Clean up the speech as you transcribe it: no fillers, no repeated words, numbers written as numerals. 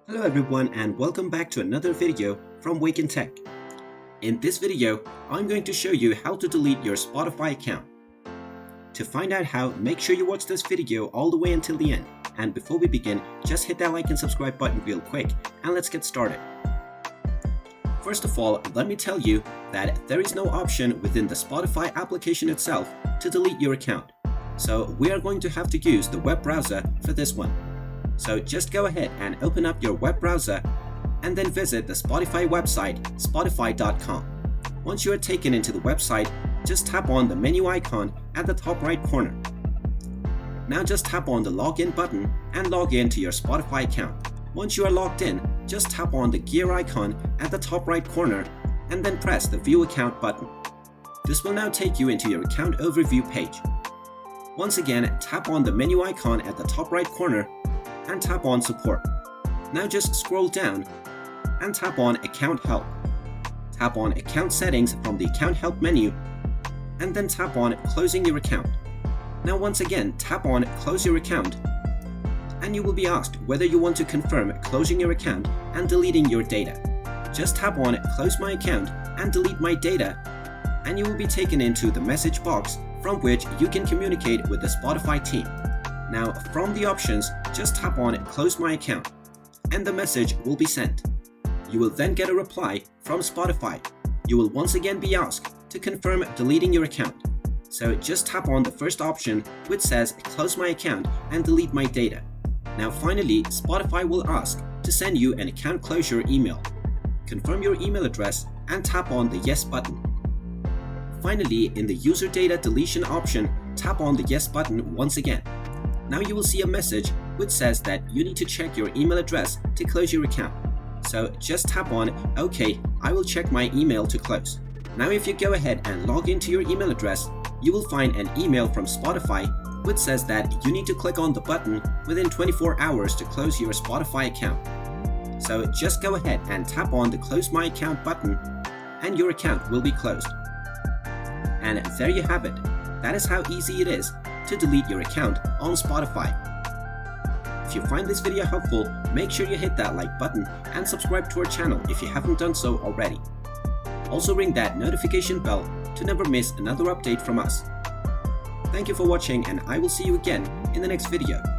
Hello everyone and welcome back to another video from Wake&Tech. In this video, I'm going to show you how to delete your Spotify account. To find out how, make sure you watch this video all the way until the end. And before we begin, just hit that like and subscribe button real quick and let's get started. First of all, let me tell you that there is no option within the Spotify application itself to delete your account. So we are going to have to use the web browser for this one. So just go ahead and open up your web browser and then visit the Spotify website, spotify.com. Once you are taken into the website, just tap on the menu icon at the top right corner. Now just tap on the login button and log in to your Spotify account. Once you are logged in, just tap on the gear icon at the top right corner and then press the view account button. This will now take you into your account overview page. Once again, tap on the menu icon at the top right corner and tap on support. Now just scroll down and tap on account help. Tap on account settings from the account help menu and then tap on closing your account. Now once again tap on close your account and you will be asked whether you want to confirm closing your account and deleting your data. Just tap on close my account and delete my data and you will be taken into the message box from which you can communicate with the Spotify team. Now from the options, just tap on close my account and the message will be sent. You will then get a reply from Spotify. You will once again be asked to confirm deleting your account. So just tap on the first option which says close my account and delete my data. Now finally, Spotify will ask to send you an account closure email. Confirm your email address and tap on the yes button. Finally, in the user data deletion option, tap on the yes button once again. Now you will see a message which says that you need to check your email address to close your account. So just tap on OK, I will check my email to close. Now if you go ahead and log into your email address, you will find an email from Spotify which says that you need to click on the button within 24 hours to close your Spotify account. So just go ahead and tap on the close my account button and your account will be closed. And there you have it. That is how easy it is to delete your account on Spotify. If you find this video helpful, make sure you hit that like button and subscribe to our channel if you haven't done so already. Also ring that notification bell to never miss another update from us. Thank you for watching and I will see you again in the next video.